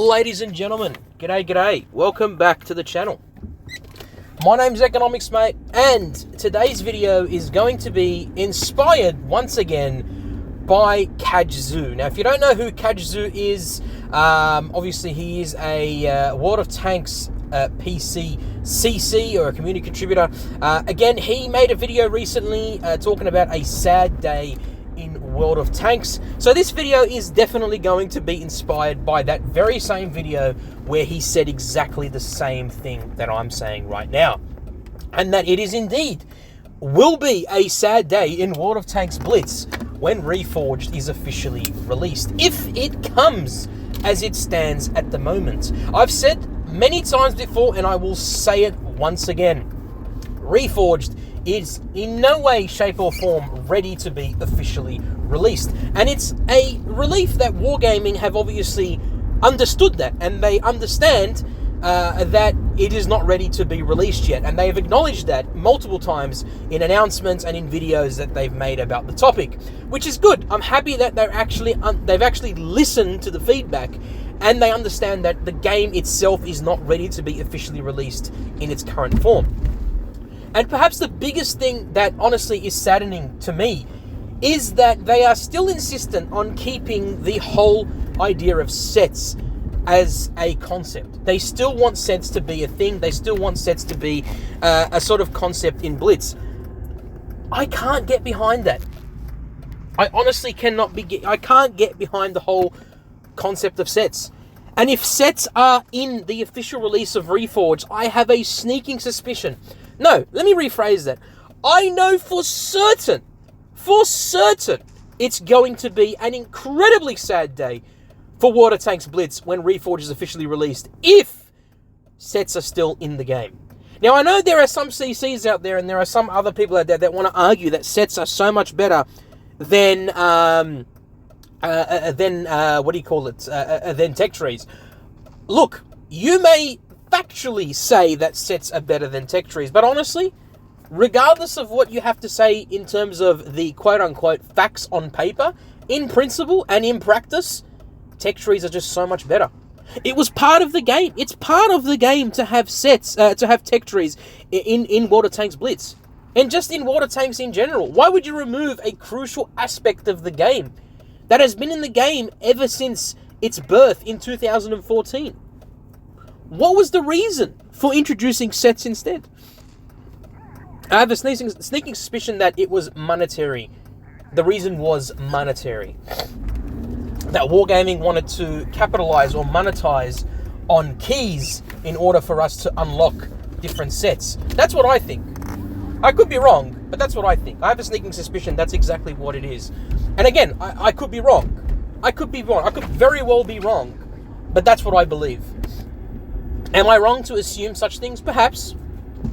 Ladies and gentlemen, g'day. Welcome back to the channel. My name's Economics Mate, and today's video is going to be inspired once again by Kajzu. Now, if you don't know who Kajzu is, obviously he is a World of Tanks PC CC or a community contributor. Again, he made a video recently talking about a sad day in World of Tanks. So this video is definitely going to be inspired by that very same video where he said exactly the same thing that I'm saying right now. And that it is indeed will be a sad day in World of Tanks Blitz when Reforged is officially released, if it comes as it stands at the moment. I've said many times before, and I will say it once again, Reforged is in no way, shape or form ready to be officially released. And it's a relief that Wargaming have obviously understood that, and they understand that it is not ready to be released yet. And they've acknowledged that multiple times in announcements and in videos that they've made about the topic, which is good. I'm happy that they've actually listened to the feedback, and they understand that the game itself is not ready to be officially released in its current form. And perhaps the biggest thing that honestly is saddening to me is that they are still insistent on keeping the whole idea of sets as a concept. They still want sets to be a thing. They still want sets to be a sort of concept in Blitz. I can't get behind that. I honestly I can't get behind the whole concept of sets. And if sets are in the official release of Reforged, I have a sneaking suspicion. No, let me rephrase that. I know for certain, it's going to be an incredibly sad day for World of Tanks Blitz when Reforged is officially released, if sets are still in the game. Now, I know there are some CCs out there, and there are some other people out there that want to argue that sets are so much better than than tech trees. Look, you may factually say that sets are better than tech trees, but honestly, regardless of what you have to say in terms of the quote-unquote facts on paper, in principle and in practice, tech trees are just so much better. It was part of the game. It's part of the game to have sets, to have tech trees in World of Tanks Blitz, and just in World of Tanks in general. Why would you remove a crucial aspect of the game that has been in the game ever since its birth in 2014? What was the reason for introducing sets instead? I have a sneaking suspicion that it was monetary. The reason was monetary. That Wargaming wanted to capitalize or monetize on keys in order for us to unlock different sets. That's what I think. I could be wrong, but that's what I think. I have a sneaking suspicion that's exactly what it is. And again, I could be wrong. I could very well be wrong, but that's what I believe. Am I wrong to assume such things? Perhaps.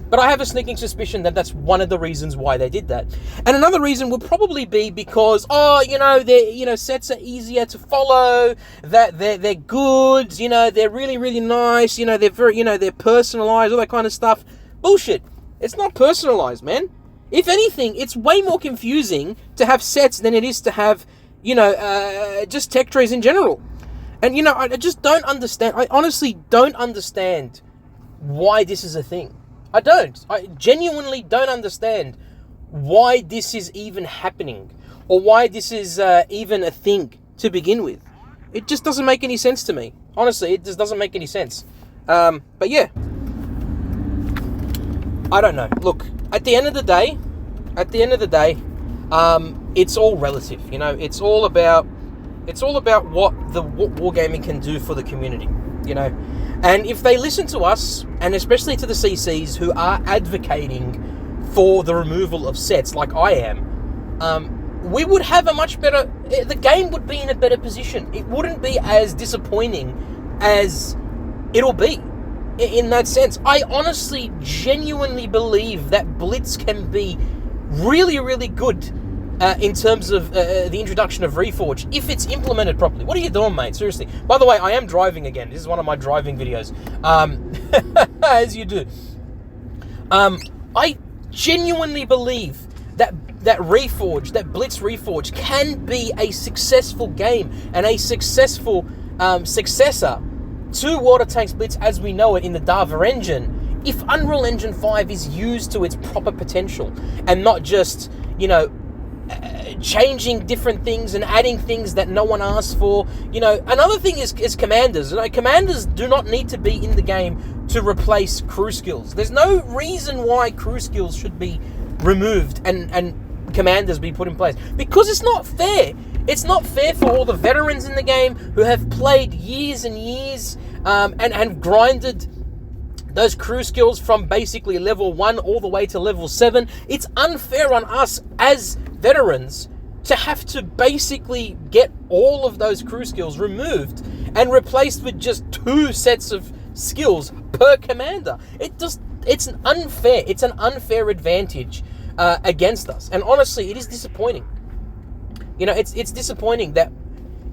But I have a sneaking suspicion that that's one of the reasons why they did that. And another reason would probably be because, sets are easier to follow, that they're good, they're really, really nice, they're very, they're personalized, all that kind of stuff. Bullshit. It's not personalized, man. If anything, it's way more confusing to have sets than it is to have, just tech trees in general. And, I just don't understand. I honestly don't understand why this is a thing. I genuinely don't understand why this is even happening, or why this is even a thing to begin with. It just doesn't make any sense to me. Honestly, it just doesn't make any sense. But yeah, I don't know. Look, at the end of the day, it's all relative. It's all about what Wargaming can do for the community. And if they listen to us, and especially to the CCs who are advocating for the removal of sets like I am, we would have the game would be in a better position. It wouldn't be as disappointing as it'll be in that sense. I honestly, genuinely believe that Blitz can be really, really good in terms of the introduction of Reforged, if it's implemented properly. What are you doing, mate? Seriously. By the way, I am driving again. This is one of my driving videos. As you do. I genuinely believe that Reforged, that Blitz Reforged, can be a successful game and a successful successor to Water Tanks Blitz as we know it in the Dava engine if Unreal Engine 5 is used to its proper potential and not just, changing different things and adding things that no one asked for. Another thing is commanders. Commanders do not need to be in the game to replace crew skills. There's no reason why crew skills should be removed and commanders be put in place, because it's not fair. It's not fair for all the veterans in the game who have played years and years and grinded those crew skills from basically level 1 all the way to level 7. It's unfair on us as veterans to have to basically get all of those crew skills removed and replaced with just 2 sets of skills per commander. It's an unfair advantage against us. And honestly, it is disappointing. It's disappointing that,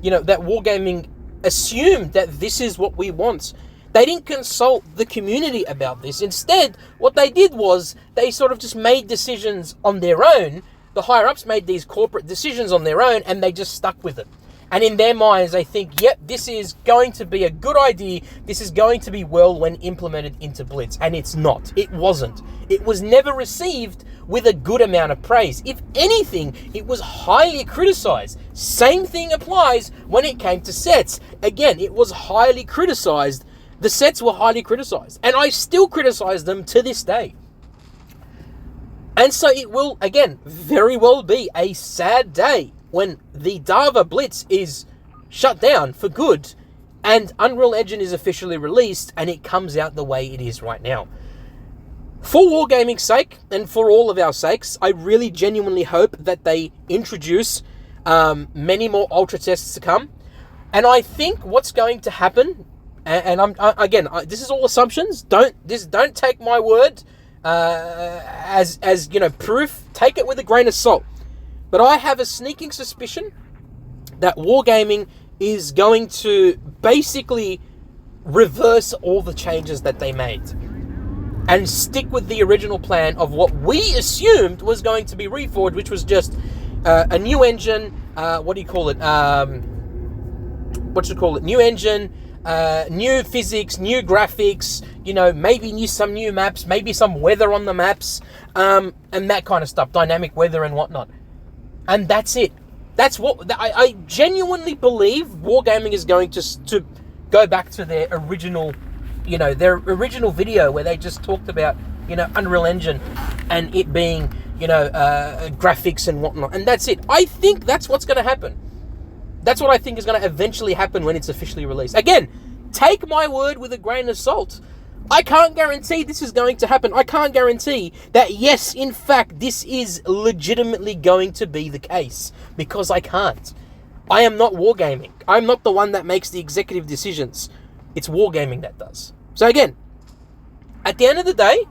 that Wargaming assumed that this is what we want. They didn't consult the community about this. Instead, what they did was they sort of just made decisions on their own. The higher-ups made these corporate decisions on their own, and they just stuck with it. And in their minds, they think, yep, this is going to be a good idea. This is going to be well when implemented into Blitz. And it's not. It wasn't. It was never received with a good amount of praise. If anything, it was highly criticized. Same thing applies when it came to sets. Again, it was highly criticized. The sets were highly criticized. And I still criticize them to this day. And so it will, again, very well be a sad day when the Dava Blitz is shut down for good and Unreal Engine is officially released and it comes out the way it is right now. For Wargaming's sake and for all of our sakes, I really genuinely hope that they introduce many more Ultra tests to come. And I think what's going to happen, and this is all assumptions. Don't take my word as proof. Take it with a grain of salt. But I have a sneaking suspicion that Wargaming is going to basically reverse all the changes that they made and stick with the original plan of what we assumed was going to be Reforged, which was just a new engine. New engine, new physics, new graphics, maybe some new maps, maybe some weather on the maps, and that kind of stuff, dynamic weather and whatnot. And that's it. That's what I genuinely believe Wargaming is going to go back to their original, their original video where they just talked about, Unreal Engine and it being, graphics and whatnot. And that's it. I think that's what's going to happen. That's what I think is going to eventually happen when it's officially released. Again, take my word with a grain of salt. I can't guarantee this is going to happen. I can't guarantee that, yes, in fact, this is legitimately going to be the case. Because I can't. I am not Wargaming. I'm not the one that makes the executive decisions. It's Wargaming that does. So again, at the end of the day,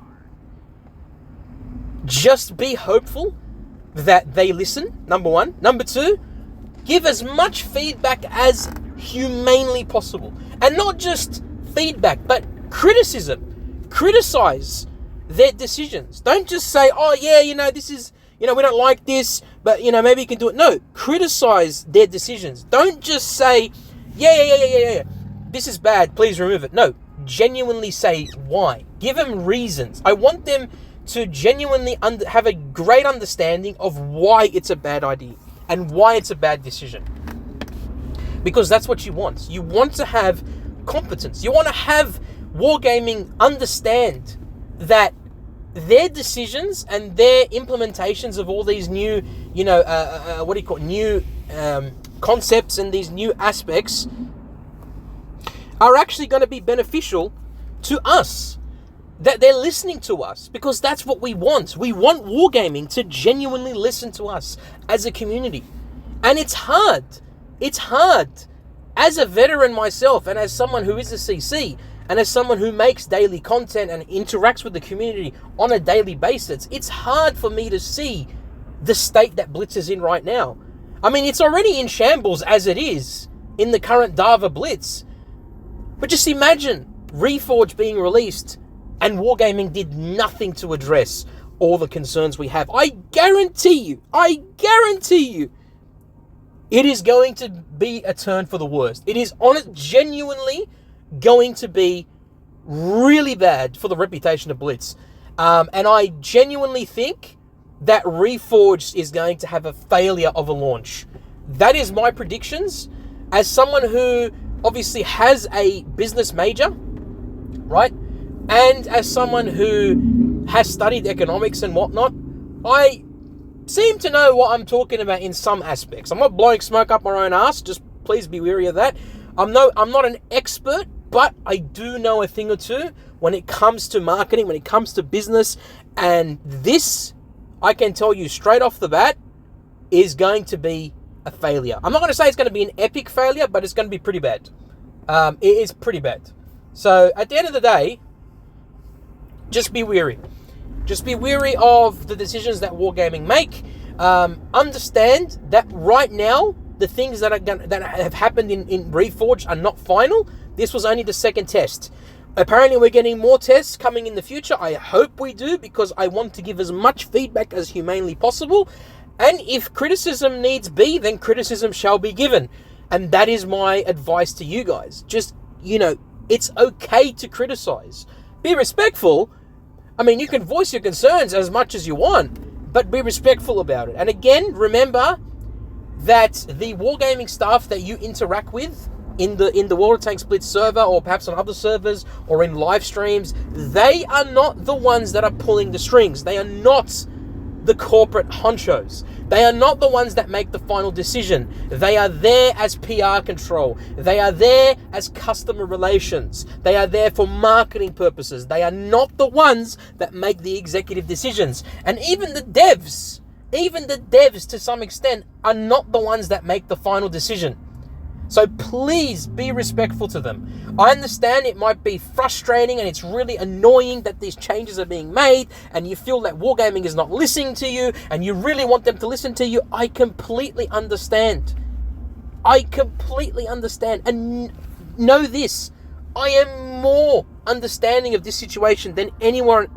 just be hopeful that they listen, number one. Number two, give as much feedback as humanely possible. And not just feedback, but criticism. Criticize their decisions. Don't just say, oh yeah, this is, we don't like this, but maybe you can do it. No, criticize their decisions. Don't just say, yeah, this is bad, please remove it. No, genuinely say why. Give them reasons. I want them to genuinely have a great understanding of why it's a bad idea and why it's a bad decision. Because that's what you want. You want to have competence. You want to have Wargaming understand that their decisions and their implementations of all these new, new concepts and these new aspects are actually going to be beneficial to us. That they're listening to us, because that's what we want. We want Wargaming to genuinely listen to us as a community. And it's hard. It's hard. As a veteran myself, and as someone who is a CC, and as someone who makes daily content and interacts with the community on a daily basis, it's hard for me to see the state that Blitz is in right now. I mean, it's already in shambles as it is in the current Dava Blitz. But just imagine Reforged being released and Wargaming did nothing to address all the concerns we have. I guarantee you, it is going to be a turn for the worst. It is genuinely going to be really bad for the reputation of Blitz. And I genuinely think that Reforged is going to have a failure of a launch. That is my predictions. As someone who obviously has a business major, right? And as someone who has studied economics and whatnot, I seem to know what I'm talking about in some aspects. I'm not blowing smoke up my own ass, just please be wary of that. I'm not an expert, but I do know a thing or two when it comes to marketing, when it comes to business, and this, I can tell you straight off the bat, is going to be a failure. I'm not going to say it's going to be an epic failure, but it's going to be pretty bad. It is pretty bad. So at the end of the day, just be wary. Just be wary of the decisions that Wargaming make. Understand that right now, the things that have happened in Reforged are not final. This was only the second test. Apparently, we're getting more tests coming in the future. I hope we do, because I want to give as much feedback as humanly possible. And if criticism needs be, then criticism shall be given. And that is my advice to you guys. Just, it's okay to criticize. Be respectful. I mean, you can voice your concerns as much as you want, but be respectful about it. And again, remember that the Wargaming staff that you interact with in the World of Tanks Blitz server, or perhaps on other servers, or in live streams, they are not the ones that are pulling the strings. They are not the corporate honchos. They are not the ones that make the final decision. They are there as PR control. They are there as customer relations. They are there for marketing purposes. They are not the ones that make the executive decisions. And even the devs to some extent are not the ones that make the final decision. So please be respectful to them. I understand it might be frustrating and it's really annoying that these changes are being made and you feel that Wargaming is not listening to you and you really want them to listen to you. I completely understand. And know this, I am more understanding of this situation than anyone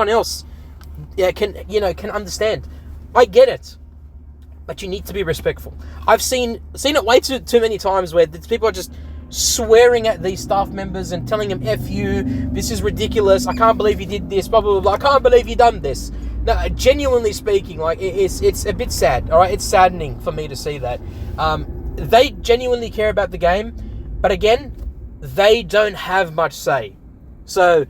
else can understand. I get it. But you need to be respectful. I've seen it way too many times where people are just swearing at these staff members and telling them, F you, this is ridiculous, I can't believe you did this, blah, blah, blah, blah. I can't believe you done this. No, genuinely speaking, like, it's a bit sad, all right? It's saddening for me to see that. They genuinely care about the game, but again, they don't have much say. So,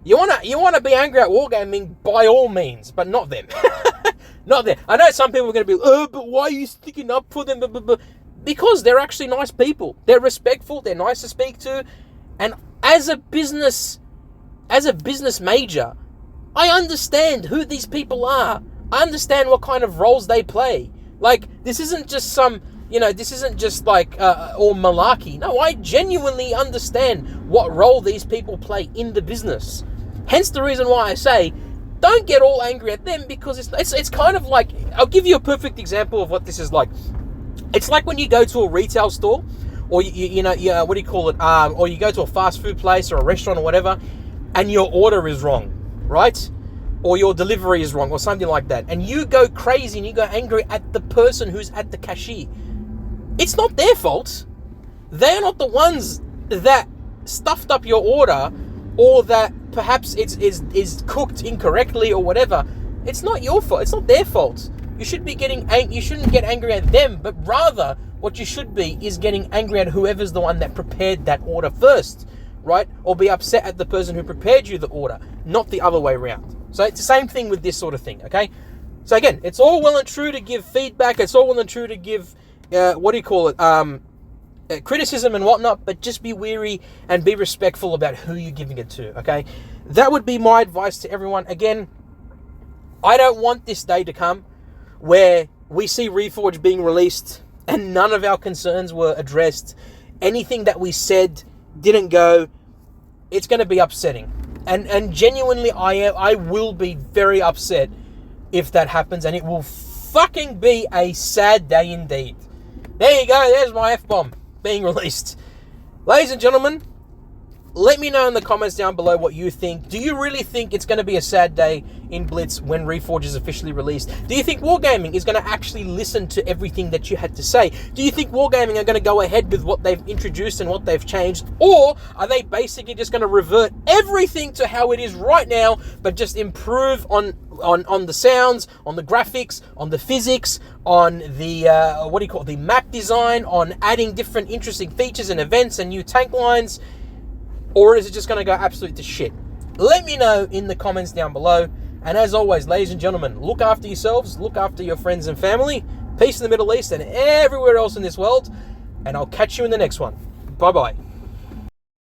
you wanna be angry at Wargaming, by all means, but not them. Not them. I know some people are going to be, but why are you sticking up for them? Because they're actually nice people. They're respectful. They're nice to speak to. And as a business major, I understand who these people are. I understand what kind of roles they play. Like, this isn't just this isn't just like all malarkey. No, I genuinely understand what role these people play in the business. Hence the reason why I say, don't get all angry at them, because it's kind of like, I'll give you a perfect example of what this is like. It's like when you go to a retail store, or you what do you call it? Or you go to a fast food place or a restaurant or whatever, and your order is wrong, right? Or your delivery is wrong, or something like that, and you go crazy and you go angry at the person who's at the cashier. It's not their fault. They're not the ones that stuffed up your order, or that perhaps is cooked incorrectly or whatever. It's not your fault. It's not their fault. You should be you shouldn't get angry at them, but rather what you should be is getting angry at whoever's the one that prepared that order first, right? Or be upset at the person who prepared you the order, not the other way around. So it's the same thing with this sort of thing, okay? So again, it's all well and true to give feedback. It's all well and true to give, criticism and whatnot, but just be wary and be respectful about who you're giving it to, okay? That would be my advice to everyone. Again, I don't want this day to come where we see Reforged being released and none of our concerns were addressed. Anything that we said didn't go. It's going to be upsetting. And genuinely, I will be very upset if that happens, and it will fucking be a sad day indeed. There you go, there's my F-bomb being released. Ladies and gentlemen, Let me know in the comments down below what you think. Do you really think it's going to be a sad day in Blitz when Reforge is officially released? Do you think Wargaming is going to actually listen to everything that you had to say? Do you think Wargaming are going to go ahead with what they've introduced and what they've changed? Or are they basically just going to revert everything to how it is right now, but just improve on the sounds, on the graphics, on the physics, on the, the map design, on adding different interesting features and events and new tank lines? Or is it just going to go absolute to shit? Let me know in the comments down below. And as always, ladies and gentlemen, look after yourselves, look after your friends and family. Peace in the Middle East and everywhere else in this world. And I'll catch you in the next one. Bye-bye.